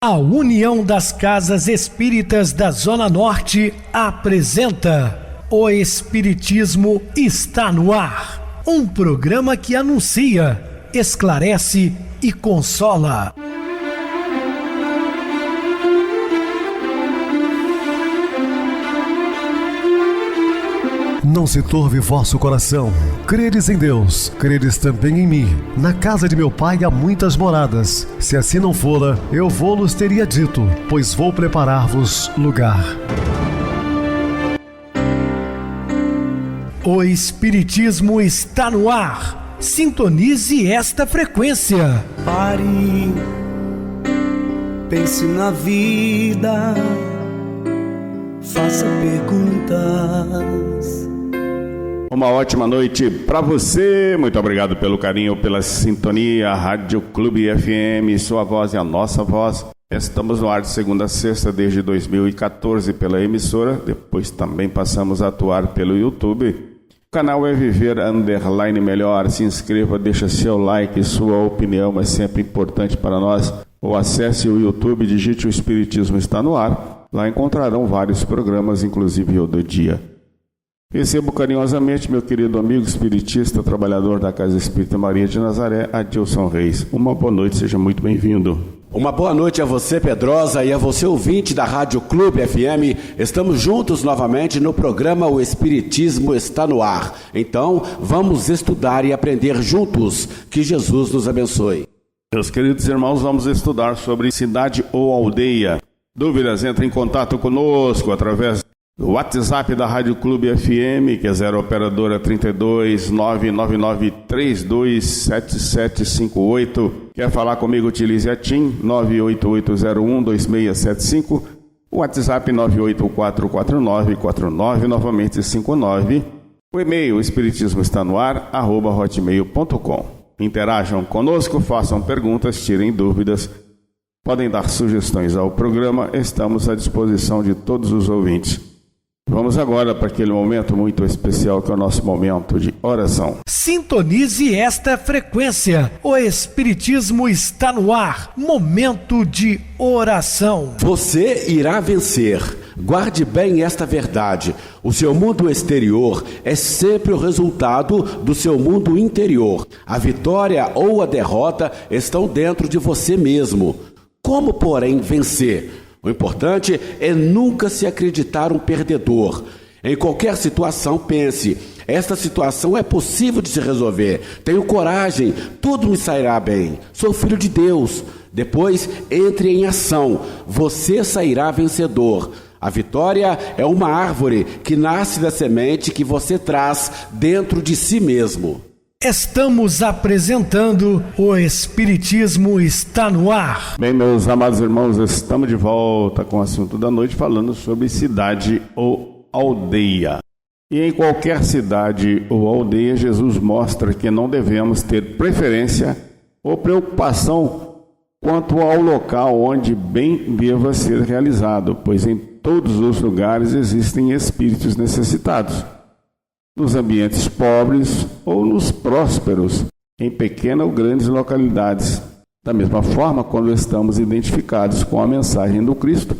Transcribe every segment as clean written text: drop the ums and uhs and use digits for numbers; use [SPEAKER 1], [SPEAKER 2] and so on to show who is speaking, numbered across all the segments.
[SPEAKER 1] A União das Casas Espíritas da Zona Norte apresenta O Espiritismo está no ar, um programa que anuncia, esclarece e consola.
[SPEAKER 2] Não se turve vosso coração. Credes em Deus, credes também em mim. Na casa de meu pai há muitas moradas. Se assim não fora, eu vou-los teria dito, pois vou preparar-vos lugar.
[SPEAKER 1] O Espiritismo está no ar. Sintonize esta frequência.
[SPEAKER 3] Pare, pense na vida, faça perguntas.
[SPEAKER 4] Uma ótima noite para você, muito obrigado pelo carinho, pela sintonia, Rádio Clube FM, sua voz e a nossa voz. Estamos no ar de segunda a sexta desde 2014 pela emissora, depois também passamos a atuar pelo YouTube. O canal é Viver _ Melhor, se inscreva, deixa seu like, sua opinião é sempre importante para nós. Ou acesse o YouTube, digite O Espiritismo está no ar, lá encontrarão vários programas, inclusive o do dia. Recebo carinhosamente meu querido amigo espiritista, trabalhador da Casa Espírita Maria de Nazaré, Adilson Reis. Uma boa noite, seja muito bem-vindo.
[SPEAKER 5] Uma boa noite a você, Pedrosa, e a você, ouvinte da Rádio Clube FM. Estamos juntos novamente no programa O Espiritismo está no ar. Então, vamos estudar e aprender juntos. Que Jesus nos abençoe.
[SPEAKER 4] Meus queridos irmãos, vamos estudar sobre cidade ou aldeia. Dúvidas, entre em contato conosco através do WhatsApp da Rádio Clube FM, que é 0 operadora 32 999 327758. Quer falar comigo? Utilize a TIM 988012675, o WhatsApp 9844949, novamente 59. O e-mail espiritismo está no ar, @hotmail.com. Interajam conosco, façam perguntas, tirem dúvidas, podem dar sugestões ao programa, estamos à disposição de todos os ouvintes. Vamos agora para aquele momento muito especial que é o nosso momento de oração.
[SPEAKER 1] Sintonize esta frequência. O Espiritismo está no ar. Momento de oração.
[SPEAKER 5] Você irá vencer. Guarde bem esta verdade. O seu mundo exterior é sempre o resultado do seu mundo interior. A vitória ou a derrota estão dentro de você mesmo. Como, porém, vencer? O importante é nunca se acreditar um perdedor. Em qualquer situação, pense: esta situação é possível de se resolver. Tenho coragem, tudo me sairá bem. Sou filho de Deus. Depois, entre em ação. Você sairá vencedor. A vitória é uma árvore que nasce da semente que você traz dentro de si mesmo.
[SPEAKER 1] Estamos apresentando O Espiritismo está no ar.
[SPEAKER 4] Bem, meus amados irmãos, estamos de volta com o assunto da noite, falando sobre cidade ou aldeia. E em qualquer cidade ou aldeia, Jesus mostra que não devemos ter preferência ou preocupação quanto ao local onde bem deva ser realizado, pois em todos os lugares existem espíritos necessitados. Nos ambientes pobres ou nos prósperos, em pequenas ou grandes localidades. Da mesma forma, quando estamos identificados com a mensagem do Cristo,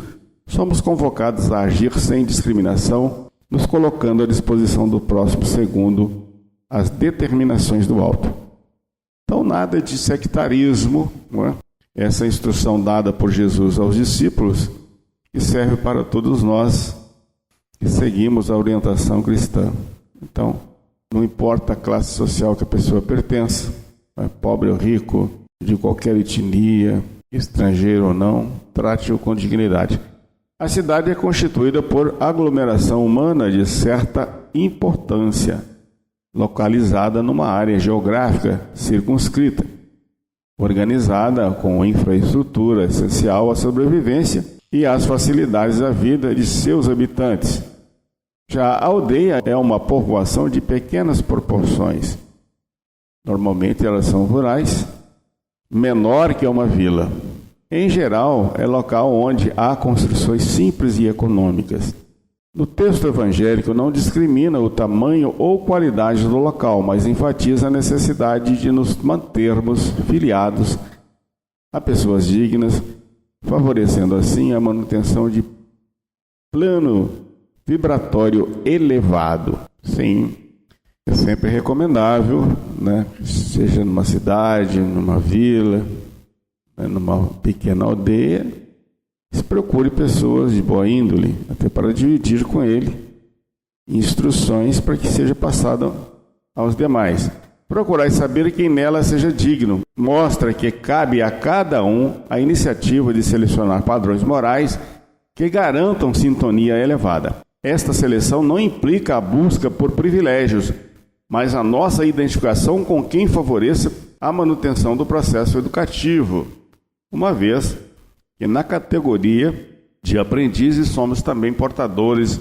[SPEAKER 4] somos convocados a agir sem discriminação, nos colocando à disposição do próximo segundo as determinações do alto. Então, nada de sectarismo, não é? Essa instrução dada por Jesus aos discípulos, que serve para todos nós que seguimos a orientação cristã. Então, não importa a classe social que a pessoa pertença, pobre ou rico, de qualquer etnia, estrangeiro ou não, trate-o com dignidade. A cidade é constituída por aglomeração humana de certa importância, localizada numa área geográfica circunscrita, organizada com infraestrutura essencial à sobrevivência e às facilidades da vida de seus habitantes. Já a aldeia é uma povoação de pequenas proporções. Normalmente elas são rurais, menor que uma vila. Em geral, é local onde há construções simples e econômicas. No texto evangélico não discrimina o tamanho ou qualidade do local, mas enfatiza a necessidade de nos mantermos filiados a pessoas dignas favorecendo assim a manutenção de plano vibratório elevado. Sim, é sempre recomendável, né, seja numa cidade, numa vila, né, numa pequena aldeia, se procure pessoas de boa índole, até para dividir com ele instruções para que seja passado aos demais. Procurai saber quem nela seja digno. Mostra que cabe a cada um a iniciativa de selecionar padrões morais que garantam sintonia elevada. Esta seleção não implica a busca por privilégios, mas a nossa identificação com quem favoreça a manutenção do processo educativo, uma vez que na categoria de aprendizes somos também portadores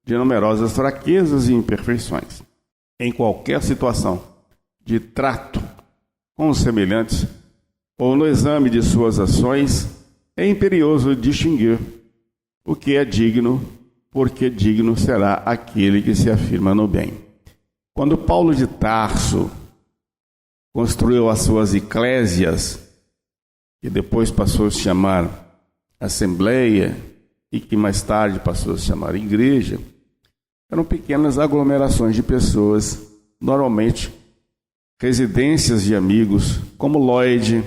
[SPEAKER 4] de numerosas fraquezas e imperfeições. Em qualquer situação de trato com os semelhantes ou no exame de suas ações, é imperioso distinguir o que é digno, porque digno será aquele que se afirma no bem. Quando Paulo de Tarso construiu as suas eclésias, que depois passou a se chamar Assembleia e que mais tarde passou a se chamar Igreja, eram pequenas aglomerações de pessoas, normalmente residências de amigos, como Lloyd,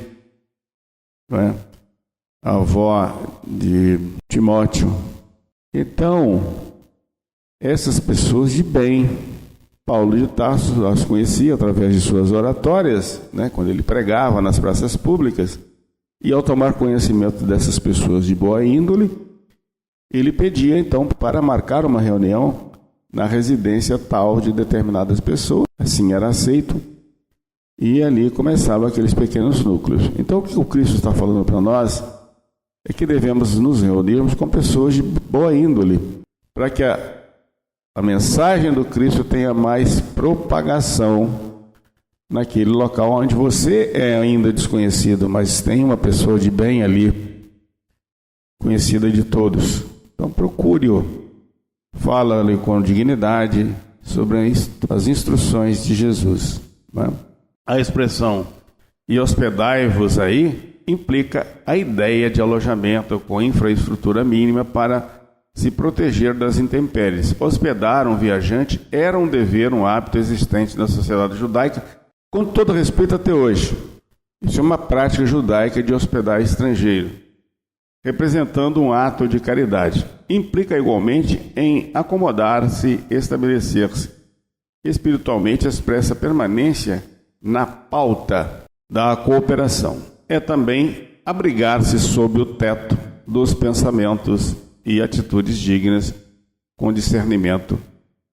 [SPEAKER 4] né, a avó de Timóteo. Então, essas pessoas de bem, Paulo de Tarso as conhecia através de suas oratórias, né, quando ele pregava nas praças públicas, e ao tomar conhecimento dessas pessoas de boa índole, ele pedia então para marcar uma reunião na residência tal de determinadas pessoas. Assim era aceito, e ali começavam aqueles pequenos núcleos. Então, o que o Cristo está falando para nós é que devemos nos reunirmos com pessoas de boa índole, para que a mensagem do Cristo tenha mais propagação naquele local onde você é ainda desconhecido, mas tem uma pessoa de bem ali, conhecida de todos. Então procure-o, fala-lhe com dignidade sobre as instruções de Jesus. Né? A expressão "e hospedai-vos aí" implica a ideia de alojamento com infraestrutura mínima para se proteger das intempéries. Hospedar um viajante era um dever, um hábito existente na sociedade judaica, com todo respeito até hoje. Isso é uma prática judaica de hospedar estrangeiro, representando um ato de caridade. Implica igualmente em acomodar-se, estabelecer-se. Espiritualmente expressa permanência na pauta da cooperação. É também abrigar-se sob o teto dos pensamentos e atitudes dignas, com discernimento,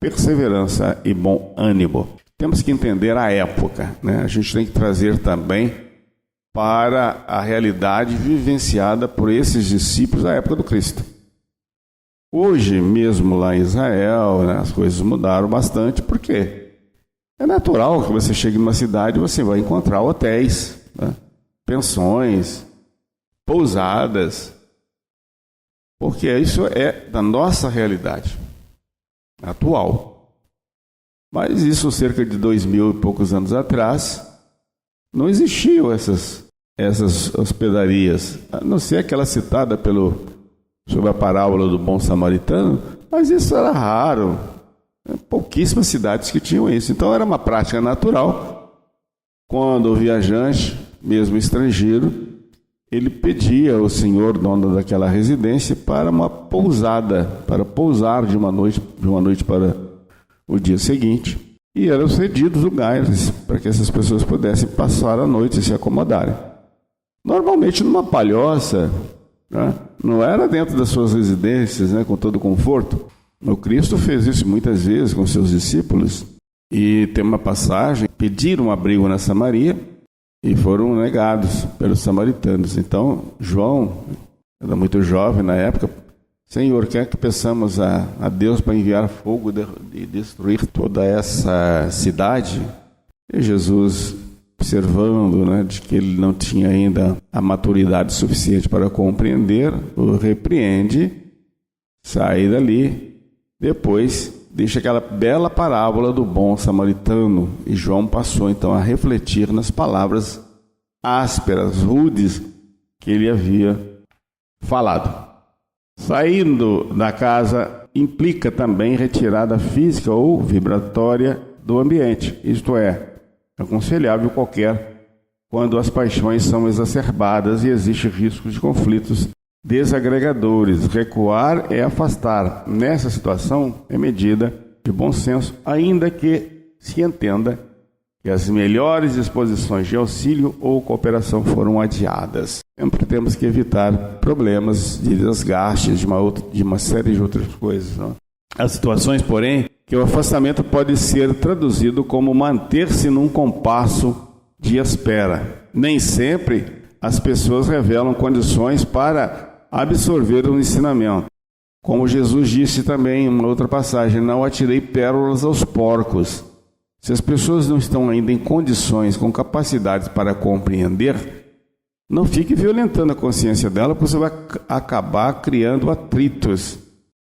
[SPEAKER 4] perseverança e bom ânimo. Temos que entender a época, né? A gente tem que trazer também para a realidade vivenciada por esses discípulos da época do Cristo. Hoje, mesmo lá em Israel, né, as coisas mudaram bastante, porque é natural que você chegue numa cidade e você vai encontrar hotéis, né, pensões, pousadas, porque isso é da nossa realidade atual. Mas isso cerca de 2000 e poucos anos atrás, não existiam essas hospedarias, a não ser aquela citada sobre a parábola do bom samaritano, mas isso era raro. Pouquíssimas cidades que tinham isso. Então era uma prática natural. Quando o viajante, mesmo estrangeiro, ele pedia ao senhor, dono daquela residência, para uma pousada, para pousar de uma noite para o dia seguinte. E eram cedidos lugares para que essas pessoas pudessem passar a noite e se acomodarem. Normalmente numa palhoça, né? Não era dentro das suas residências, né, com todo conforto. O Cristo fez isso muitas vezes com seus discípulos. E tem uma passagem, pediram um abrigo na Samaria e foram negados pelos samaritanos. Então, João, era muito jovem na época, Senhor, quer que peçamos a Deus para enviar fogo e destruir toda essa cidade? E Jesus, observando, né, de que ele não tinha ainda a maturidade suficiente para compreender, o repreende, sai dali, depois deixa aquela bela parábola do bom samaritano, e João passou então a refletir nas palavras ásperas, rudes, que ele havia falado. Saindo da casa implica também retirada física ou vibratória do ambiente, isto é, aconselhável qualquer quando as paixões são exacerbadas e existe risco de conflitos desagregadores. Recuar é afastar. Nessa situação é medida de bom senso, ainda que se entenda que as melhores disposições de auxílio ou cooperação foram adiadas. Sempre temos que evitar problemas de desgastes de uma série de outras coisas, não? Há situações, porém, que o afastamento pode ser traduzido como manter-se num compasso de espera. Nem sempre as pessoas revelam condições para absorver o ensinamento. Como Jesus disse também em uma outra passagem, não atirei pérolas aos porcos. Se as pessoas não estão ainda em condições, com capacidades para compreender, não fique violentando a consciência dela, porque você vai acabar criando atritos,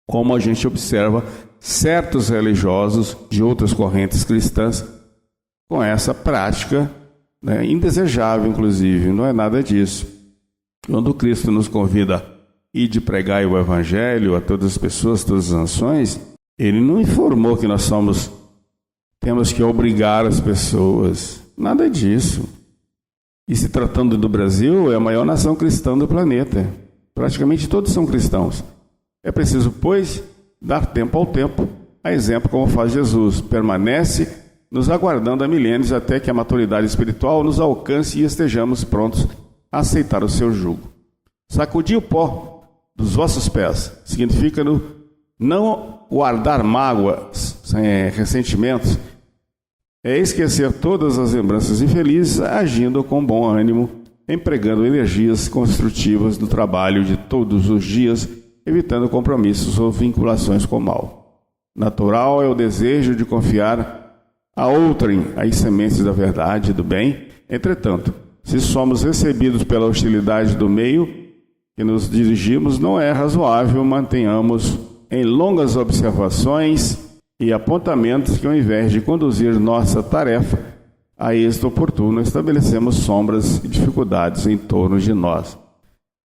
[SPEAKER 4] como a gente observa certos religiosos de outras correntes cristãs com essa prática, né, indesejável, inclusive. Não é nada disso. Quando Cristo nos convida e de pregar o Evangelho a todas as pessoas, todas as nações, Ele não informou que nós temos que obrigar as pessoas. Nada disso. E se tratando do Brasil, é a maior nação cristã do planeta. Praticamente todos são cristãos. É preciso, pois, dar tempo ao tempo, a exemplo como faz Jesus. Permanece nos aguardando há milênios até que a maturidade espiritual nos alcance e estejamos prontos a aceitar o seu jugo. Sacudir o pó dos vossos pés significa não guardar mágoas, ressentimentos, é esquecer todas as lembranças infelizes, agindo com bom ânimo, empregando energias construtivas no trabalho de todos os dias, evitando compromissos ou vinculações com o mal. Natural é o desejo de confiar a outrem as sementes da verdade e do bem. Entretanto, se somos recebidos pela hostilidade do meio que nos dirigimos, não é razoável mantenhamos em longas observações e apontamentos que, ao invés de conduzir nossa tarefa a êxito oportuno, estabelecemos sombras e dificuldades em torno de nós.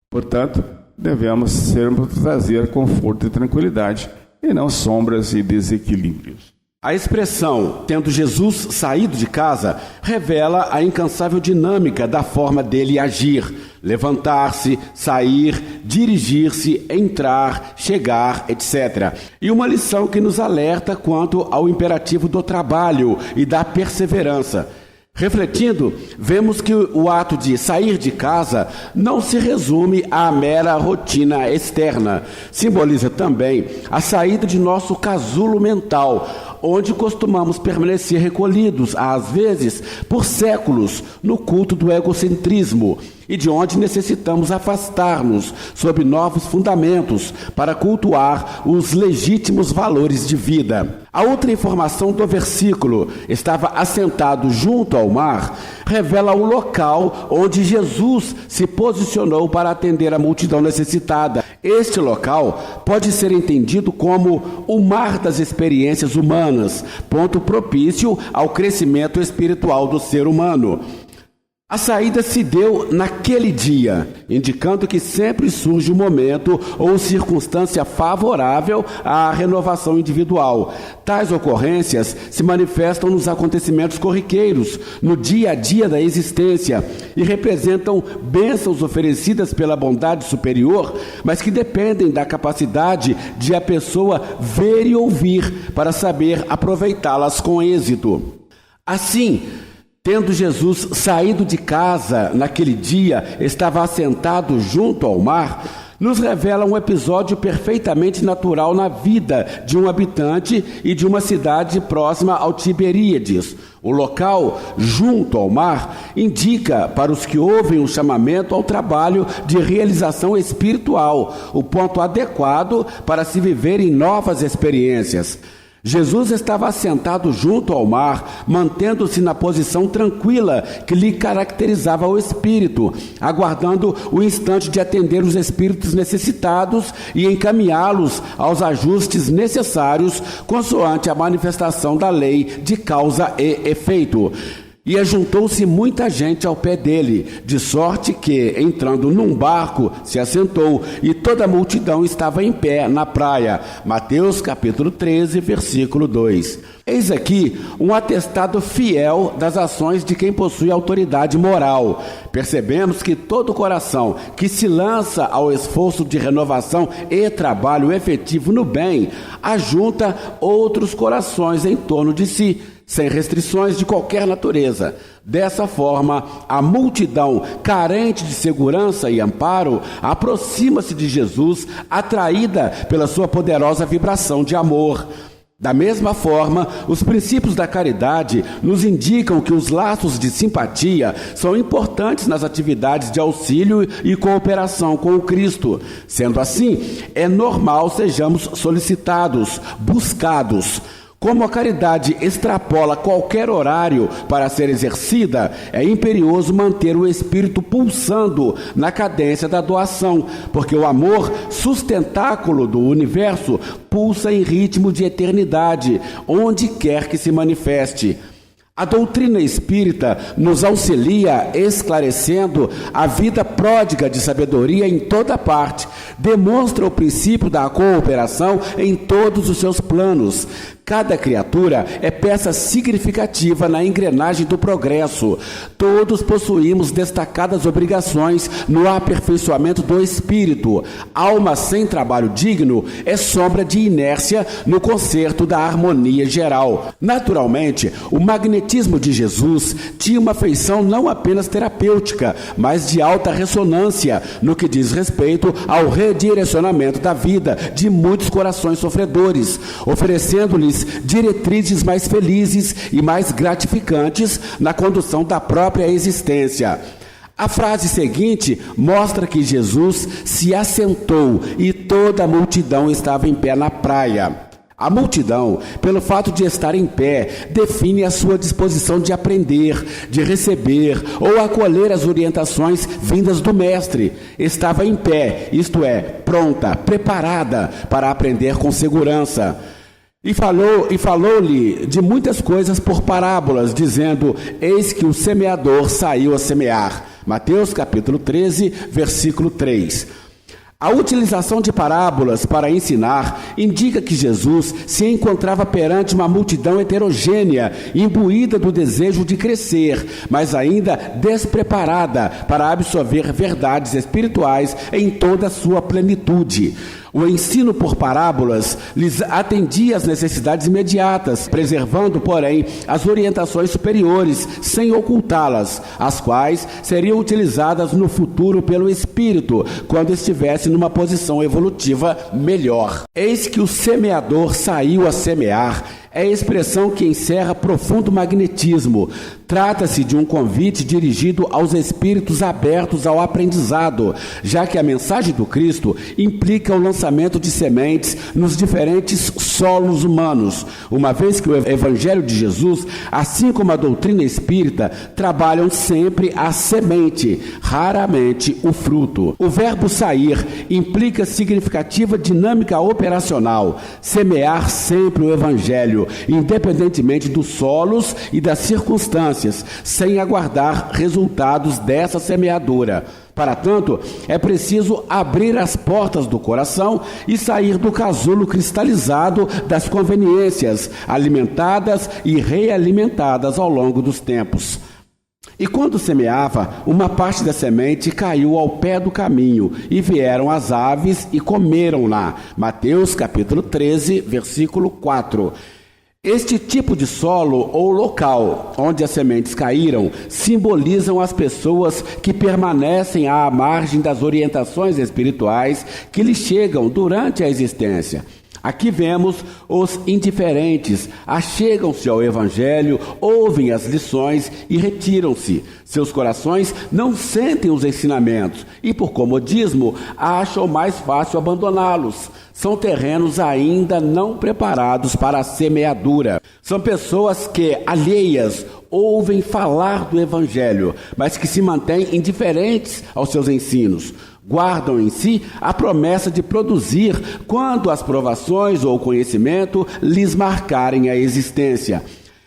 [SPEAKER 4] Portanto, devemos sempre trazer conforto e tranquilidade, e não sombras e desequilíbrios.
[SPEAKER 5] A expressão "tendo Jesus saído de casa" revela a incansável dinâmica da forma dele agir: levantar-se, sair, dirigir-se, entrar, chegar, etc. E uma lição que nos alerta quanto ao imperativo do trabalho e da perseverança. Refletindo, vemos que o ato de sair de casa não se resume à mera rotina externa. Simboliza também a saída de nosso casulo mental, onde costumamos permanecer recolhidos, às vezes por séculos, no culto do egocentrismo, e de onde necessitamos afastar-nos sob novos fundamentos para cultuar os legítimos valores de vida. A outra informação do versículo, estava assentado junto ao mar, revela o local onde Jesus se posicionou para atender a multidão necessitada. Este local pode ser entendido como o mar das experiências humanas, ponto propício ao crescimento espiritual do ser humano. A saída se deu naquele dia, indicando que sempre surge um momento ou circunstância favorável à renovação individual. Tais ocorrências se manifestam nos acontecimentos corriqueiros, no dia a dia da existência, e representam bênçãos oferecidas pela bondade superior, mas que dependem da capacidade de a pessoa ver e ouvir para saber aproveitá-las com êxito. Assim, tendo Jesus saído de casa naquele dia, estava assentado junto ao mar, nos revela um episódio perfeitamente natural na vida de um habitante e de uma cidade próxima ao Tiberíades. O local, junto ao mar, indica para os que ouvem o chamamento ao trabalho de realização espiritual, o ponto adequado para se viverem novas experiências. Jesus estava assentado junto ao mar, mantendo-se na posição tranquila que lhe caracterizava o espírito, aguardando o instante de atender os espíritos necessitados e encaminhá-los aos ajustes necessários consoante a manifestação da lei de causa e efeito. E ajuntou-se muita gente ao pé dele, de sorte que, entrando num barco, se assentou, e toda a multidão estava em pé na praia. Mateus capítulo 13, versículo 2. Eis aqui um atestado fiel das ações de quem possui autoridade moral. Percebemos que todo coração que se lança ao esforço de renovação e trabalho efetivo no bem, ajunta outros corações em torno de si, sem restrições de qualquer natureza. Dessa forma, a multidão, carente de segurança e amparo, aproxima-se de Jesus, atraída pela sua poderosa vibração de amor. Da mesma forma, os princípios da caridade nos indicam que os laços de simpatia são importantes nas atividades de auxílio e cooperação com o Cristo. Sendo assim, é normal sejamos solicitados, buscados. Como a caridade extrapola qualquer horário para ser exercida, é imperioso manter o espírito pulsando na cadência da doação, porque o amor, sustentáculo do universo, pulsa em ritmo de eternidade, onde quer que se manifeste. A doutrina espírita nos auxilia esclarecendo a vida pródiga de sabedoria em toda parte, demonstra o princípio da cooperação em todos os seus planos. Cada criatura é peça significativa na engrenagem do progresso. Todos possuímos destacadas obrigações no aperfeiçoamento do espírito. Alma sem trabalho digno é sombra de inércia no concerto da harmonia geral. Naturalmente, o magnetismo de Jesus tinha uma feição não apenas terapêutica, mas de alta ressonância no que diz respeito ao redirecionamento da vida de muitos corações sofredores, oferecendo-lhes diretrizes mais felizes e mais gratificantes na condução da própria existência. A frase seguinte mostra que Jesus se assentou e toda a multidão estava em pé na praia. A multidão, pelo fato de estar em pé, define a sua disposição de aprender, de receber ou acolher as orientações vindas do Mestre. Estava em pé, isto é, pronta, preparada para aprender com segurança. E falou-lhe de muitas coisas por parábolas, dizendo: eis que o semeador saiu a semear. Mateus capítulo 13, versículo 3. A utilização de parábolas para ensinar indica que Jesus se encontrava perante uma multidão heterogênea, imbuída do desejo de crescer, mas ainda despreparada para absorver verdades espirituais em toda a sua plenitude. O ensino por parábolas lhes atendia às necessidades imediatas, preservando, porém, as orientações superiores, sem ocultá-las, as quais seriam utilizadas no futuro pelo Espírito, quando estivesse numa posição evolutiva melhor. Eis que o semeador saiu a semear, é a expressão que encerra profundo magnetismo. Trata-se de um convite dirigido aos espíritos abertos ao aprendizado, já que a mensagem do Cristo implica o lançamento de sementes nos diferentes solos humanos, uma vez que o Evangelho de Jesus, assim como a doutrina espírita, trabalham sempre a semente, raramente o fruto. O verbo sair implica significativa dinâmica operacional, semear sempre o Evangelho, independentemente dos solos e das circunstâncias, sem aguardar resultados dessa semeadura. Para tanto, é preciso abrir as portas do coração e sair do casulo cristalizado das conveniências, alimentadas e realimentadas ao longo dos tempos. E quando semeava, uma parte da semente caiu ao pé do caminho, e vieram as aves e comeram-na. Mateus capítulo 13, versículo 4. Este tipo de solo ou local onde as sementes caíram simbolizam as pessoas que permanecem à margem das orientações espirituais que lhes chegam durante a existência. Aqui vemos os indiferentes, achegam-se ao Evangelho, ouvem as lições e retiram-se. Seus corações não sentem os ensinamentos e, por comodismo, acham mais fácil abandoná-los. São terrenos ainda não preparados para a semeadura. São pessoas que, alheias, ouvem falar do Evangelho, mas que se mantêm indiferentes aos seus ensinos. Guardam em si a promessa de produzir quando as provações ou o conhecimento lhes marcarem a existência.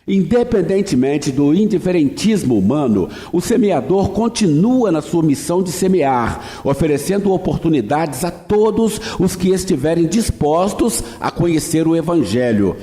[SPEAKER 5] Independentemente do indiferentismo humano, o semeador continua na sua missão de semear, oferecendo oportunidades a todos os que estiverem dispostos a conhecer o Evangelho.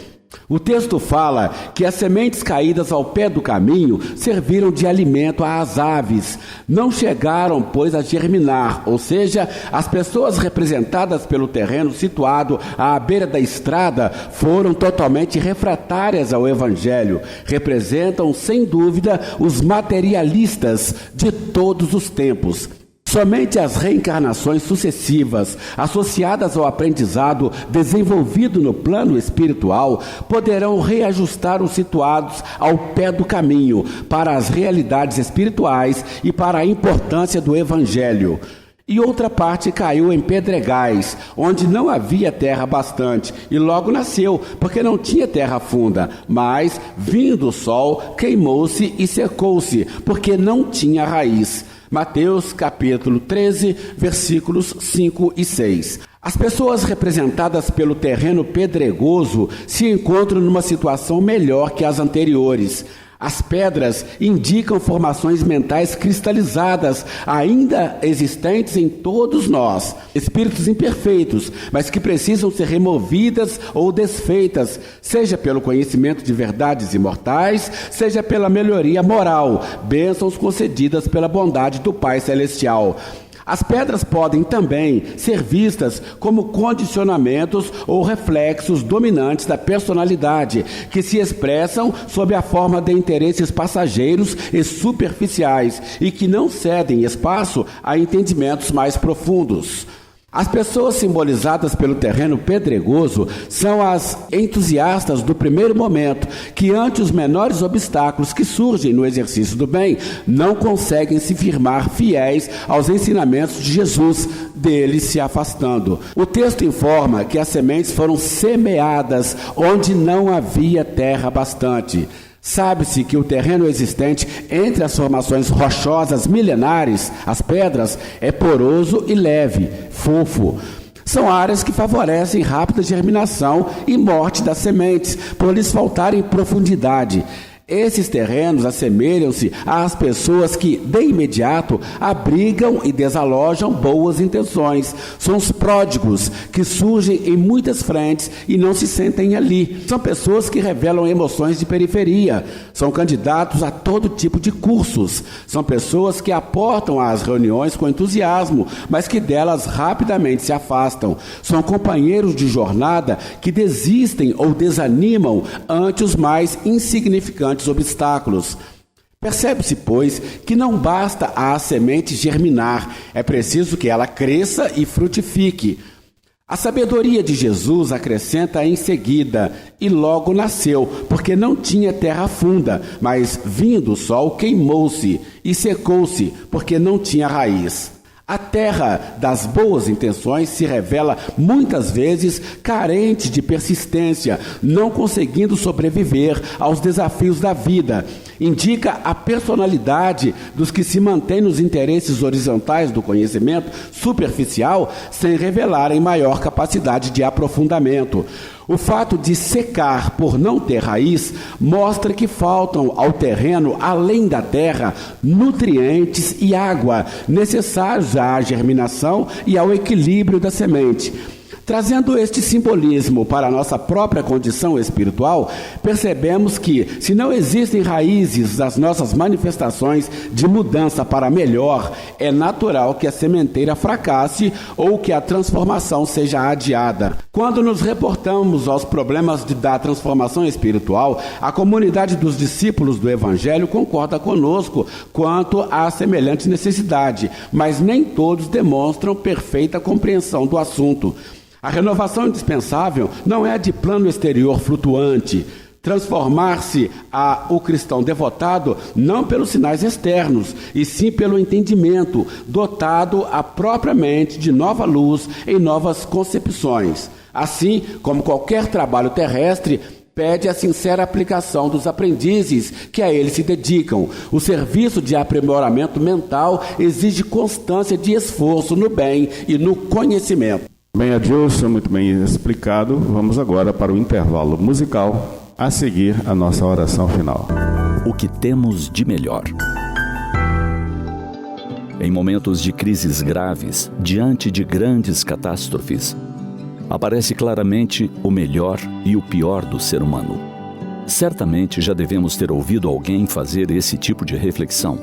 [SPEAKER 5] O texto fala que as sementes caídas ao pé do caminho serviram de alimento às aves. Não chegaram, pois, a germinar, ou seja, as pessoas representadas pelo terreno situado à beira da estrada foram totalmente refratárias ao Evangelho. Representam, sem dúvida, os materialistas de todos os tempos. Somente as reencarnações sucessivas, associadas ao aprendizado desenvolvido no plano espiritual, poderão reajustar os situados ao pé do caminho para as realidades espirituais e para a importância do Evangelho. E outra parte caiu em pedregais, onde não havia terra bastante, e logo nasceu, porque não tinha terra funda. Mas, vindo o sol, queimou-se e secou-se, porque não tinha raiz. Mateus capítulo 13, versículos 5 e 6. As pessoas representadas pelo terreno pedregoso se encontram numa situação melhor que as anteriores. As pedras indicam formações mentais cristalizadas, ainda existentes em todos nós, espíritos imperfeitos, mas que precisam ser removidas ou desfeitas, seja pelo conhecimento de verdades imortais, seja pela melhoria moral, bênçãos concedidas pela bondade do Pai Celestial. As pedras podem também ser vistas como condicionamentos ou reflexos dominantes da personalidade, que se expressam sob a forma de interesses passageiros e superficiais e que não cedem espaço a entendimentos mais profundos. As pessoas simbolizadas pelo terreno pedregoso são as entusiastas do primeiro momento, que ante os menores obstáculos que surgem no exercício do bem, não conseguem se firmar fiéis aos ensinamentos de Jesus, deles se afastando. O texto informa que as sementes foram semeadas onde não havia terra bastante. Sabe-se que o terreno existente entre as formações rochosas milenares, as pedras, é poroso e leve, fofo. São áreas que favorecem rápida germinação e morte das sementes, por lhes faltarem profundidade. Esses terrenos assemelham-se às pessoas que, de imediato, abrigam e desalojam boas intenções. São os pródigos que surgem em muitas frentes e não se sentem ali. São pessoas que revelam emoções de periferia. São candidatos a todo tipo de cursos. São pessoas que aportam às reuniões com entusiasmo, mas que delas rapidamente se afastam. São companheiros de jornada que desistem ou desanimam ante os mais insignificantes obstáculos. Percebe-se, pois, que não basta a semente germinar, é preciso que ela cresça e frutifique. A sabedoria de Jesus acrescenta em seguida: e logo nasceu, porque não tinha terra funda, mas vindo o sol queimou-se e secou-se, porque não tinha raiz. A terra das boas intenções se revela muitas vezes carente de persistência, não conseguindo sobreviver aos desafios da vida. Indica a personalidade dos que se mantêm nos interesses horizontais do conhecimento superficial, sem revelarem maior capacidade de aprofundamento. O fato de secar por não ter raiz mostra que faltam ao terreno, além da terra, nutrientes e água necessários à germinação e ao equilíbrio da semente. Trazendo este simbolismo para a nossa própria condição espiritual, percebemos que, se não existem raízes das nossas manifestações de mudança para melhor, é natural que a sementeira fracasse ou que a transformação seja adiada. Quando nos reportamos aos problemas da transformação espiritual, a comunidade dos discípulos do Evangelho concorda conosco quanto à semelhante necessidade, mas nem todos demonstram perfeita compreensão do assunto. A renovação indispensável não é de plano exterior flutuante. Transformar-se o cristão devotado não pelos sinais externos, e sim pelo entendimento, dotado a própria mente de nova luz em novas concepções. Assim como qualquer trabalho terrestre, pede a sincera aplicação dos aprendizes que a ele se dedicam. O serviço de aprimoramento mental exige constância de esforço no bem e no conhecimento.
[SPEAKER 4] Bem, Adilson, muito bem explicado. Vamos agora para o intervalo musical. A seguir, a nossa oração final.
[SPEAKER 6] O que temos de melhor. Em momentos de crises graves, diante de grandes catástrofes, aparece claramente o melhor e o pior do ser humano. Certamente já devemos ter ouvido alguém fazer esse tipo de reflexão,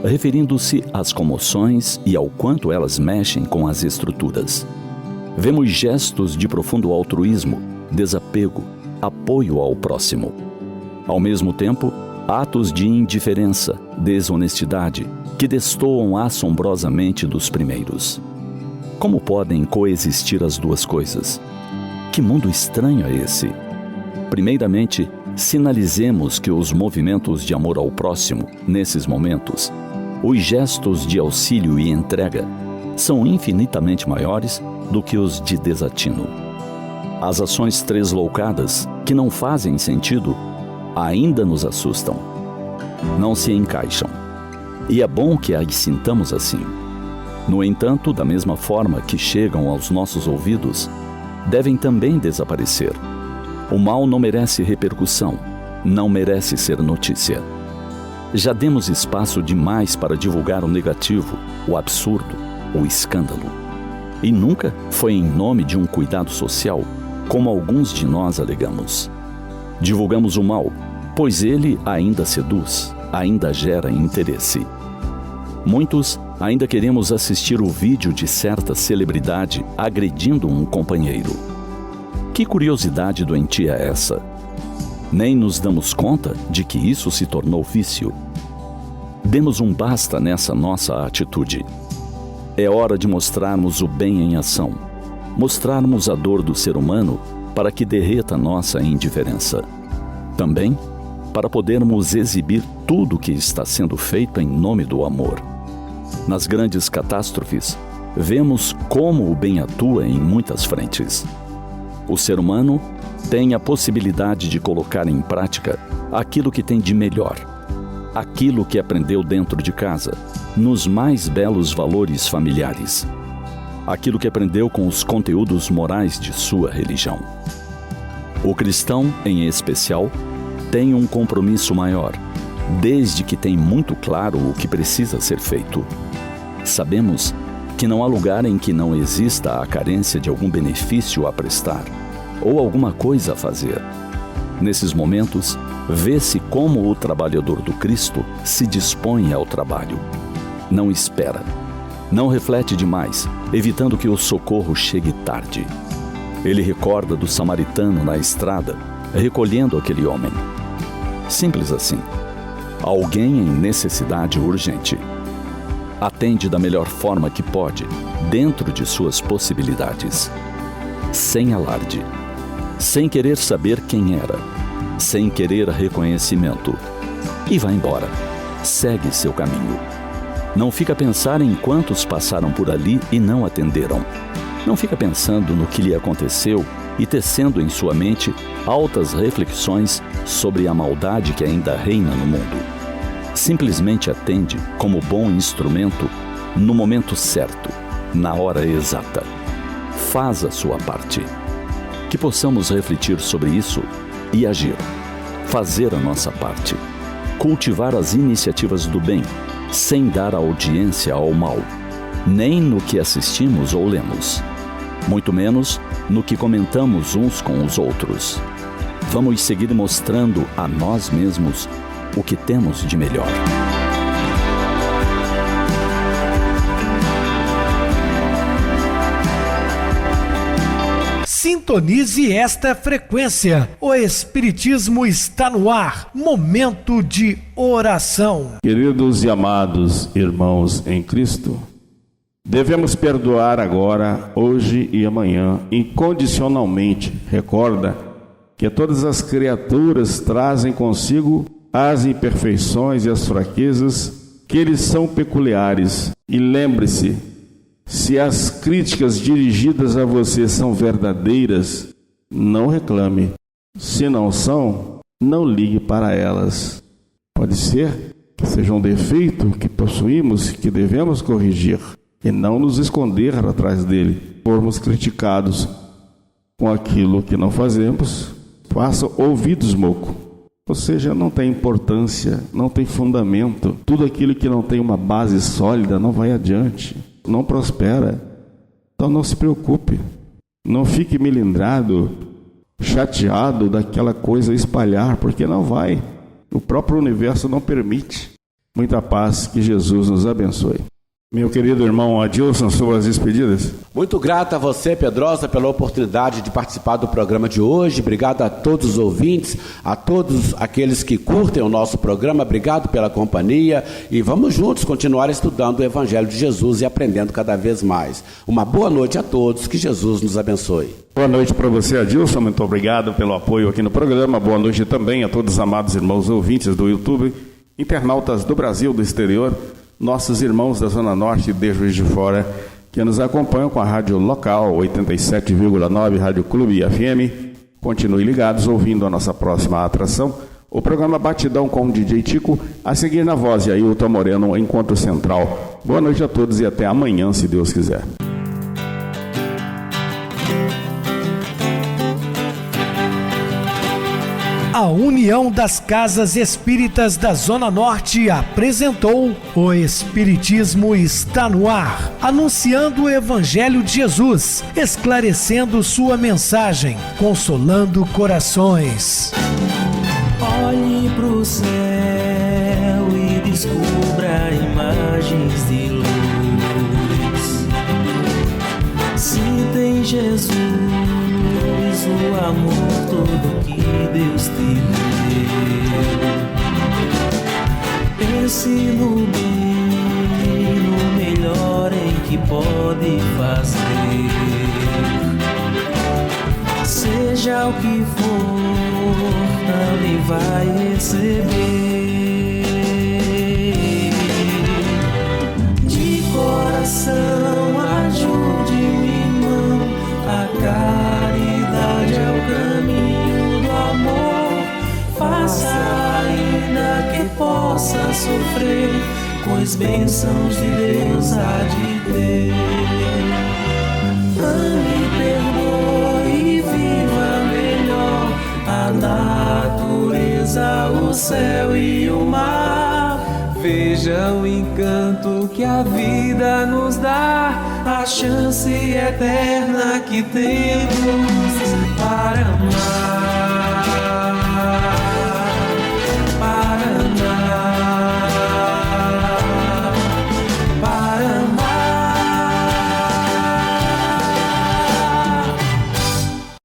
[SPEAKER 6] referindo-se às comoções e ao quanto elas mexem com as estruturas. Vemos gestos de profundo altruísmo, desapego, apoio ao próximo. Ao mesmo tempo, atos de indiferença, desonestidade, que destoam assombrosamente dos primeiros. Como podem coexistir as duas coisas? Que mundo estranho é esse? Primeiramente, sinalizemos que os movimentos de amor ao próximo, nesses momentos, os gestos de auxílio e entrega, são infinitamente maiores do que os de desatino. As ações tresloucadas, que não fazem sentido, ainda nos assustam. Não se encaixam. E é bom que as sintamos assim. No entanto, da mesma forma que chegam aos nossos ouvidos, devem também desaparecer. O mal não merece repercussão, não merece ser notícia. Já demos espaço demais para divulgar o negativo, o absurdo, o escândalo. E nunca foi em nome de um cuidado social, como alguns de nós alegamos. Divulgamos o mal, pois ele ainda seduz, ainda gera interesse. Muitos ainda queremos assistir o vídeo de certa celebridade agredindo um companheiro. Que curiosidade doentia é essa? Nem nos damos conta de que isso se tornou vício. Demos um basta nessa nossa atitude. É hora de mostrarmos o bem em ação, mostrarmos a dor do ser humano para que derreta nossa indiferença. Também para podermos exibir tudo o que está sendo feito em nome do amor. Nas grandes catástrofes, vemos como o bem atua em muitas frentes. O ser humano tem a possibilidade de colocar em prática aquilo que tem de melhor, aquilo que aprendeu dentro de casa, nos mais belos valores familiares, aquilo que aprendeu com os conteúdos morais de sua religião. O cristão, em especial, tem um compromisso maior, desde que tem muito claro o que precisa ser feito. Sabemos que não há lugar em que não exista a carência de algum benefício a prestar, ou alguma coisa a fazer. Nesses momentos, vê-se como o trabalhador do Cristo se dispõe ao trabalho. Não espera, não reflete demais, evitando que o socorro chegue tarde. Ele recorda do samaritano na estrada, recolhendo aquele homem. Simples assim. Alguém em necessidade urgente. Atende da melhor forma que pode, dentro de suas possibilidades. Sem alarde. Sem querer saber quem era. Sem querer reconhecimento. E vai embora. Segue seu caminho. Não fica a pensar em quantos passaram por ali e não atenderam. Não fica pensando no que lhe aconteceu e tecendo em sua mente altas reflexões sobre a maldade que ainda reina no mundo. Simplesmente atende como bom instrumento no momento certo, na hora exata. Faz a sua parte. Que possamos refletir sobre isso e agir. Fazer a nossa parte. Cultivar as iniciativas do bem, sem dar audiência ao mal, nem no que assistimos ou lemos, muito menos no que comentamos uns com os outros. Vamos seguir mostrando a nós mesmos o que temos de melhor.
[SPEAKER 1] Sintonize esta frequência. O Espiritismo está no ar. Momento de oração.
[SPEAKER 4] Queridos e amados irmãos em Cristo, devemos perdoar agora, hoje e amanhã, incondicionalmente. Recorda que todas as criaturas trazem consigo as imperfeições e as fraquezas que lhes são peculiares. E lembre-se, se as críticas dirigidas a você são verdadeiras, não reclame. Se não são, não ligue para elas. Pode ser que seja um defeito que possuímos, que devemos corrigir, e não nos esconder atrás dele. Formos criticados com aquilo que não fazemos, Faça ouvidos moco. Ou seja, não tem importância, não tem fundamento. Tudo aquilo que não tem uma base sólida não vai adiante, não prospera. Então não se preocupe. Não fique melindrado, chateado daquela coisa espalhar, porque não vai. O próprio universo não permite. Muita paz, que Jesus nos abençoe. Meu querido irmão Adilson, suas despedidas.
[SPEAKER 5] Muito grato a você, Pedrosa, pela oportunidade de participar do programa de hoje. Obrigado a todos os ouvintes, a todos aqueles que curtem o nosso programa. Obrigado pela companhia e vamos juntos continuar estudando o Evangelho de Jesus e aprendendo cada vez mais. Uma boa noite a todos, que Jesus nos abençoe.
[SPEAKER 4] Boa noite para você, Adilson. Muito obrigado pelo apoio aqui no programa. Boa noite também a todos os amados irmãos ouvintes do YouTube, internautas do Brasil, do exterior, nossos irmãos da Zona Norte e de Juiz de Fora, que nos acompanham com a rádio local 87,9 Rádio Clube FM. Continue ligados ouvindo a nossa próxima atração, o programa Batidão com o DJ Tico, a seguir na voz de Ailton Moreno, Encontro Central. Boa noite a todos e até amanhã, se Deus quiser.
[SPEAKER 1] A União das Casas Espíritas da Zona Norte apresentou O Espiritismo Está no Ar, anunciando o Evangelho de Jesus, esclarecendo sua mensagem, consolando corações.
[SPEAKER 3] Olhe pro céu e descubra imagens de luz. Se tem Jesus, o amor todo que Deus te deu. Pense no bem, no melhor em que pode fazer. Seja o que for, também vai receber. De coração, ajude o irmão, a caridade é o caminho do amor. Faça ainda que possa sofrer, pois bênçãos de Deus há de ter. Ame, perdoe e viva melhor a natureza, o céu e o mar. Veja o encanto que a vida nos dá, a chance eterna que temos para amar.